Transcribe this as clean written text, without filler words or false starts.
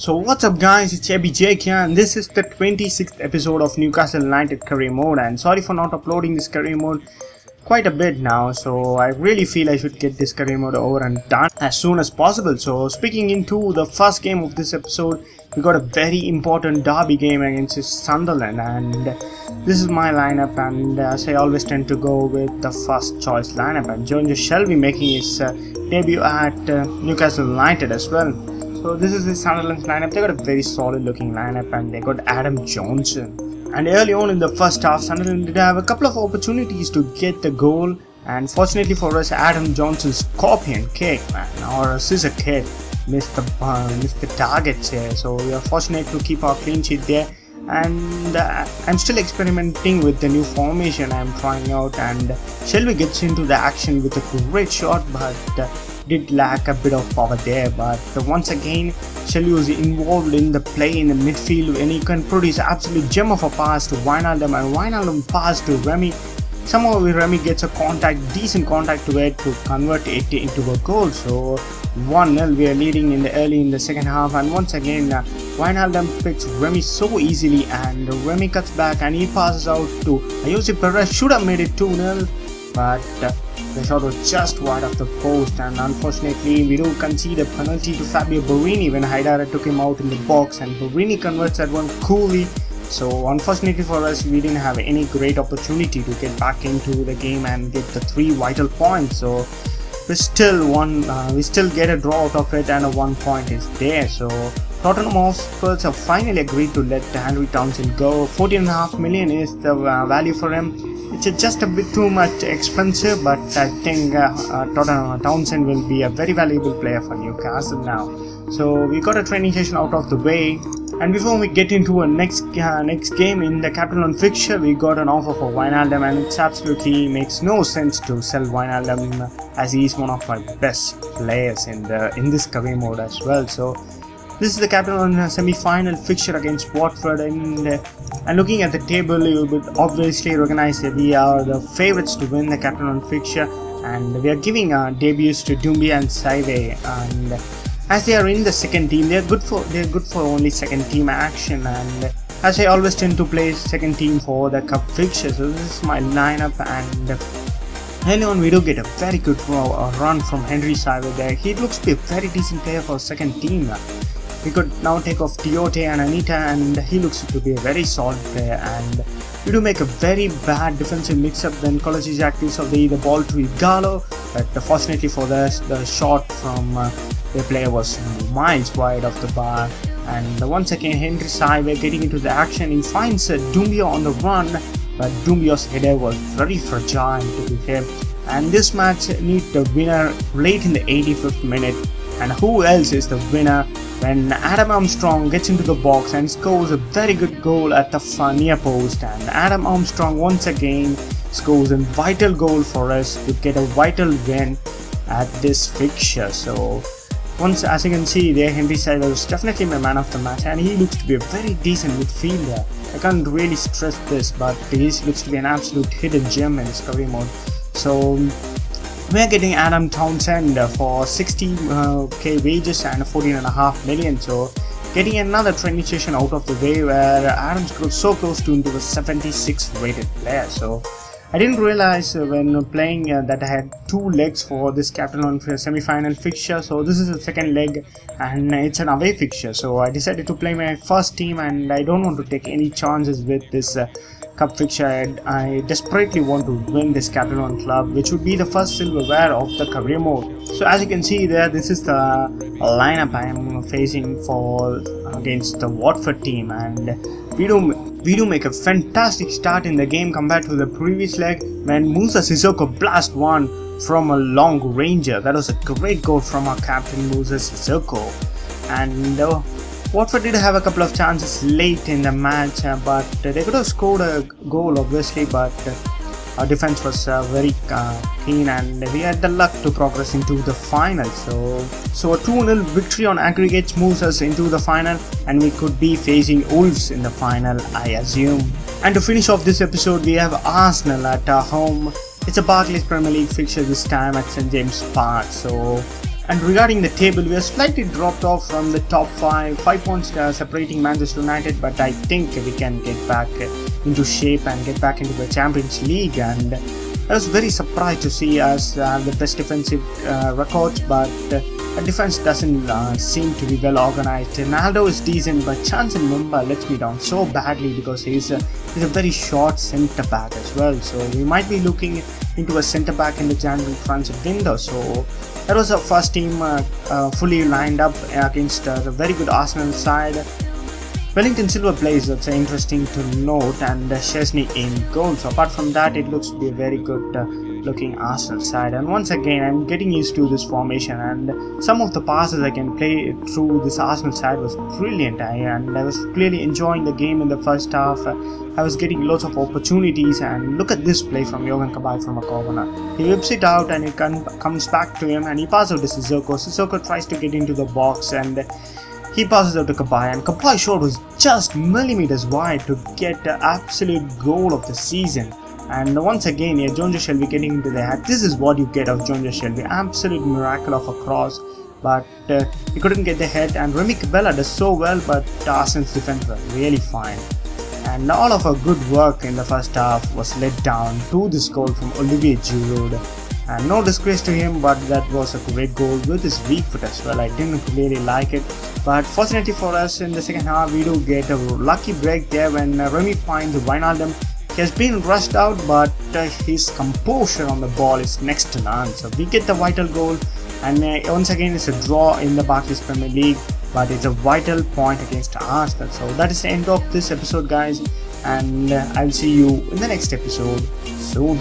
So what's up guys, it's Jake here and this is the 26th episode of Newcastle United career mode, and sorry for not uploading this career mode quite a bit now, so I really feel I should get this career mode over and done as soon as possible. So speaking into the first game of this episode, we got a very important derby game against Sunderland, and this is my lineup, and as I always tend to go with the first choice lineup, and Jones shall be making his debut at Newcastle United as well. So this is the Sunderland's lineup. They got a very solid looking lineup and they got Adam Johnson. And early on in the first half, Sunderland did have a couple of opportunities to get the goal, and fortunately for us, Adam Johnson's scorpion kick, or scissor kick, missed the target here. So we are fortunate to keep our clean sheet there. And I'm still experimenting with the new formation I'm trying out, and Shelby gets into the action with a great shot, but did lack a bit of power there. But once again, Shelby was involved in the play in the midfield, and he can produce absolute gem of a pass to Wijnaldum, and Wijnaldum pass to Remy. Somehow Remy gets a decent contact to it to convert it into a goal. So 1-0 we are leading early in the second half, and once again Wijnaldum picks Remy so easily, and Remy cuts back and he passes out to Jose Perez. Should have made it 2-0, but the shot was just wide of the post, and unfortunately we do concede a penalty to Fabio Borini when Haidara took him out in the box, and Borini converts that one coolly. So unfortunately for us, we didn't have any great opportunity to get back into the game and get the 3 vital points. So we still get a draw out of it, and a 1 point is there. So Tottenham Hotspur have finally agreed to let Henry Townsend go. 14.5 million is the value for him. It's just a bit too much expensive, but I think Townsend will be a very valuable player for Newcastle now. So we got a training session out of the way, and before we get into a next game in the Capital One fixture, we got an offer for Wijnaldum, and it absolutely makes no sense to sell Wijnaldum, as he is one of my best players in this career mode as well. So this is the Capital One semi-final fixture against Watford, and looking at the table, you would obviously recognize that we are the favourites to win the Capital One fixture, and we are giving debuts to Doumbia and Saive, and as they are in the second team, they're good for only second team action, and as I always tend to play second team for the cup fixture. So this is my lineup, and early on we do get a very good run from Henry Saive there. He looks to be a very decent player for second team. We could now take off Tiote and Anita, and he looks to be a very solid player, and we do make a very bad defensive mix-up when Kolasinac gives away the ball to Igalo, but fortunately for us, the shot from the player was miles wide of the bar. And once again, Henry Saive getting into the action, he finds Doumbia on the run, but Doumbia's header was very fragile to be fair, and this match needs the winner late in the 85th minute. And who else is the winner when Adam Armstrong gets into the box and scores a very good goal at the near post, and Adam Armstrong once again scores a vital goal for us to get a vital win at this fixture. So once, as you can see there, Henry Saive was definitely my man of the match, and he looks to be a very decent midfielder. I can't really stress this, but he looks to be an absolute hidden gem in his career mode. So we are getting Adam Townsend for 60k wages and 14.5 million. So getting another training session out of the way where Adam's so close to into a 76 rated player. So I didn't realize when playing that I had 2 legs for this Capital One semi-final fixture. So this is the second leg, and it's an away fixture. So I decided to play my first team, and I don't want to take any chances with this cup fixture. I desperately want to win this Capital One club, which would be the first silverware of the career mode. So as you can see there, this is the lineup I am facing against the Watford team, and we do make a fantastic start in the game compared to the previous leg when Musa Sissoko blast one from a long ranger. That was a great goal from our captain Musa Sissoko, and Watford did have a couple of chances late in the match, but they could have scored a goal obviously, but our defense was very keen, and we had the luck to progress into the final. So a 2-0 victory on aggregates moves us into the final, and we could be facing Wolves in the final, I assume. And to finish off this episode, we have Arsenal at home. It's a Barclays Premier League fixture this time at St James Park. So And regarding the table, we are slightly dropped off from the top 5 points separating Manchester United, but I think we can get back into shape and get back into the Champions League. And I was very surprised to see us have the best defensive records, but our defense doesn't seem to be well organized. Ronaldo is decent, but Chance and Mumba lets me down so badly because he's a very short centre back as well. So we might be looking into a centre back in the January transfer window. So that was our first team fully lined up against the very good Arsenal side. Wellington Silva plays, that's interesting to note, and Chesney in goal. So apart from that, it looks to be a very good looking Arsenal side. And once again, I'm getting used to this formation, and some of the passes I can play through this Arsenal side was brilliant. And I was clearly enjoying the game in the first half. I was getting lots of opportunities, and look at this play from Johan Kabay from a corner. He whips it out and it comes back to him, and he passes out to Sissoko. Sissoko tries to get into the box, and he passes out to Kabay, and Kabay's shot was just millimeters wide to get the absolute goal of the season. And once again, yeah, Jonjo Shelvey getting into the head. This is what you get of Jonjo Shelvey. Absolute miracle of a cross, but he couldn't get the head. And Remy Cabella does so well, but Arsenal's defense was really fine. And all of our good work in the first half was let down to this goal from Olivier Giroud. And no disgrace to him, but that was a great goal with his weak foot as well. I didn't really like it, but fortunately for us in the second half, we do get a lucky break there when Remy finds Wijnaldum. He has been rushed out, but his composure on the ball is next to none. So we get the vital goal, and once again it's a draw in the Barclays Premier League, but it's a vital point against Arsenal. So that is the end of this episode, guys, and I'll see you in the next episode soon.